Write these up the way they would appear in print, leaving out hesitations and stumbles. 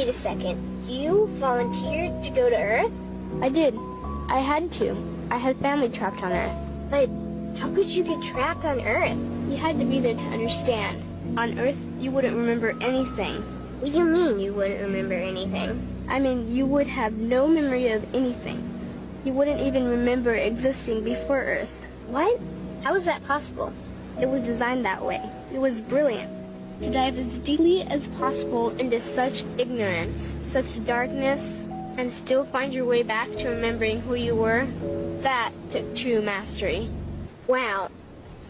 Wait a second. You volunteered to go to Earth? I did. I had to. I had family trapped on Earth. But how could you get trapped on Earth? You had to be there to understand. On Earth, you wouldn't remember anything. What do you mean you wouldn't remember anything? I mean, you would have no memory of anything. You wouldn't even remember existing before Earth. What? How is that possible? It was designed that way. It was brilliant. To dive as deeply as possible into such ignorance, such darkness, and still find your way back to remembering who you were, that took true mastery. Wow.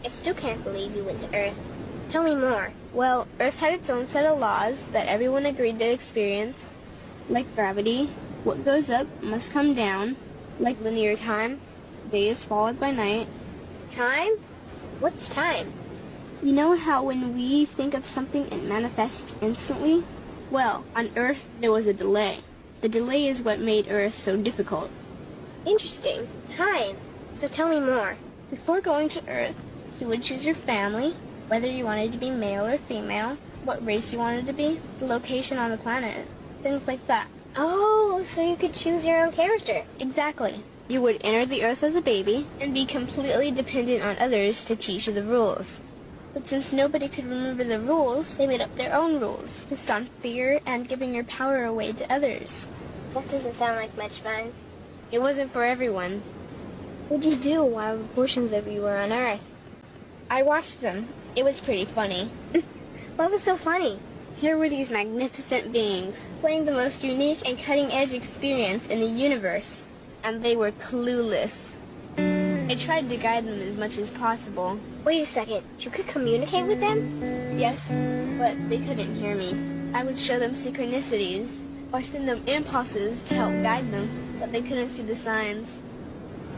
I still can't believe you went to Earth. Tell me more. Well, Earth had its own set of laws that everyone agreed to experience. Like gravity, what goes up must come down. Like linear time, day is followed by night. Time? What's time? You know how when we think of something it manifests instantly? Well, on Earth there was a delay. The delay is what made Earth so difficult. Interesting. Time. So tell me more. Before going to Earth, you would choose your family, whether you wanted to be male or female, what race you wanted to be, the location on the planet, things like that. Oh, so you could choose your own character. Exactly. You would enter the Earth as a baby and be completely dependent on others to teach you the rules. But since nobody could remember the rules, they made up their own rules, based on fear and giving your power away to others. That doesn't sound like much fun. It wasn't for everyone. What'd you do while portions of you were on Earth? I watched them. It was pretty funny. What was so funny? Here were these magnificent beings, playing the most unique and cutting-edge experience in the universe, and they were clueless. I tried to guide them as much as possible. Wait a second. You could communicate with them? Yes, but they couldn't hear me. I would show them synchronicities, or send them impulses to help guide them, but they couldn't see the signs.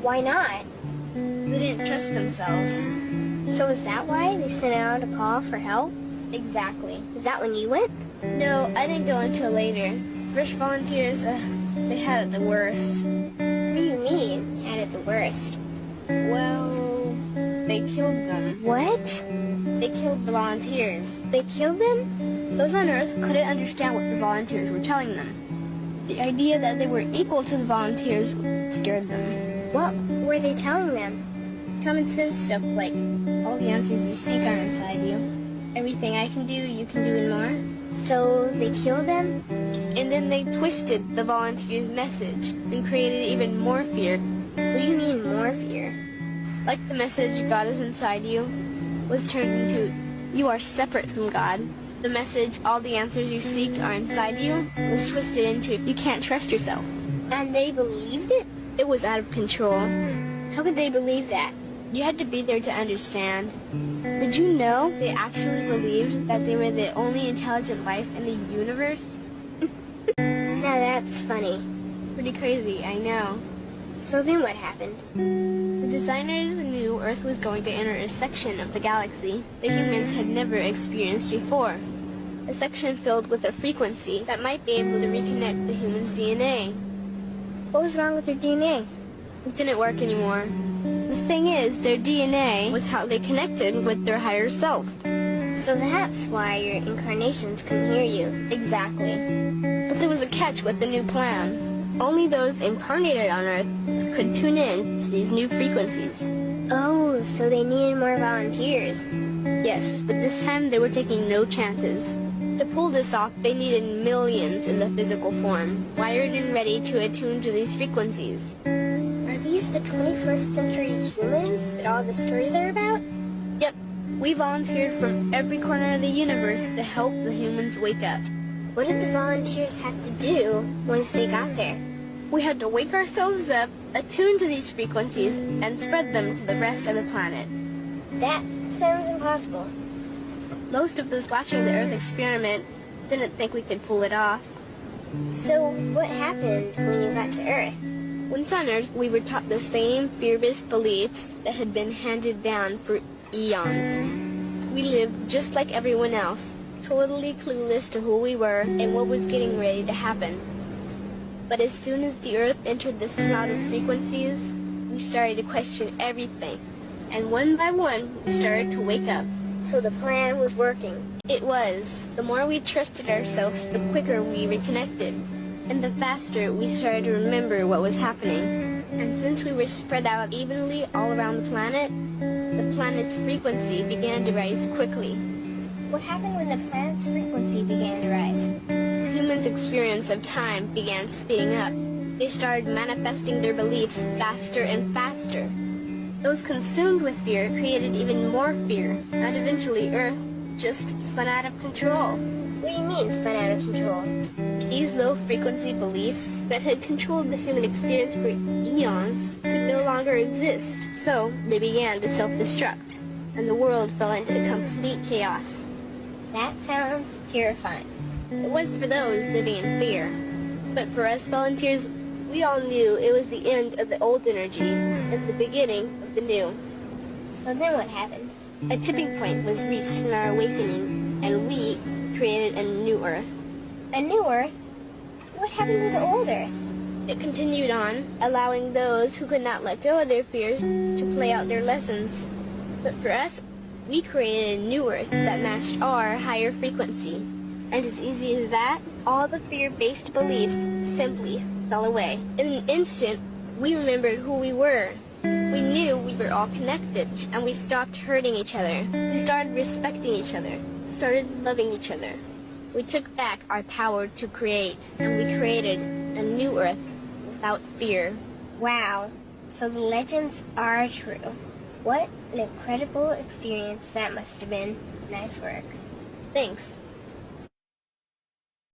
Why not? They didn't trust themselves. So is that why they sent out a call for help? Exactly. Is that when you went? No, I didn't go until later. First volunteers, they had it the worst. What do you mean, had it the worst? Well, they killed them. What? They killed the volunteers. They killed them? Those on Earth couldn't understand what the volunteers were telling them. The idea that they were equal to the volunteers scared them. What were they telling them? Common sense stuff like, all the answers you seek are inside you. Everything I can do, you can do and more. So they killed them? And then they twisted the volunteers' message and created even more fear. What do you mean more fear? Like the message, God is inside you, was turned into, you are separate from God. The message, all the answers you seek are inside you, was twisted into, you can't trust yourself. And they believed it? It was out of control. How could they believe that? You had to be there to understand. Did you know they actually believed that they were the only intelligent life in the universe? Now that's funny. Pretty crazy, I know. So then what happened? The designers knew Earth was going to enter a section of the galaxy that humans had never experienced before. A section filled with a frequency that might be able to reconnect the human's DNA. What was wrong with their DNA? It didn't work anymore. The thing is, their DNA was how they connected with their higher self. So that's why your incarnations couldn't hear you. Exactly. But there was a catch with the new plan. Only those incarnated on Earth could tune in to these new frequencies. Oh, so they needed more volunteers. Yes, but this time they were taking no chances. To pull this off, they needed millions in the physical form, wired and ready to attune to these frequencies. Are these the 21st century humans that all the stories are about? Yep, we volunteered from every corner of the universe to help the humans wake up. What did the volunteers have to do once they got there? We had to wake ourselves up, attune to these frequencies, and spread them to the rest of the planet. That sounds impossible. Most of those watching the Earth experiment didn't think we could pull it off. So what happened when you got to Earth? Once on Earth, we were taught the same fear-based beliefs that had been handed down for eons. We lived just like everyone else, totally clueless to who we were and what was getting ready to happen. But as soon as the Earth entered this cloud of frequencies, we started to question everything. And one by one, we started to wake up. So the plan was working. It was. The more we trusted ourselves, the quicker we reconnected. And the faster we started to remember what was happening. And since we were spread out evenly all around the planet's frequency began to rise quickly. What happened when the planet's frequency began to rise? Humans' experience of time began speeding up. They started manifesting their beliefs faster and faster. Those consumed with fear created even more fear, and eventually Earth just spun out of control. What do you mean, spun out of control? These low-frequency beliefs that had controlled the human experience for eons could no longer exist. So they began to self-destruct, and the world fell into complete chaos. That sounds terrifying. It was for those living in fear. But for us volunteers, we all knew it was the end of the old energy and the beginning of the new. So then what happened? A tipping point was reached in our awakening, and we created a new Earth. A new Earth? What happened to the old Earth? It continued on, allowing those who could not let go of their fears to play out their lessons. But for us, we created a new Earth that matched our higher frequency. And as easy as that, all the fear-based beliefs simply fell away. In an instant, we remembered who we were. We knew we were all connected, and we stopped hurting each other. We started respecting each other, started loving each other. We took back our power to create, and we created a new Earth without fear. Wow, so the legends are true. What an incredible experience that must have been. Nice work. Thanks.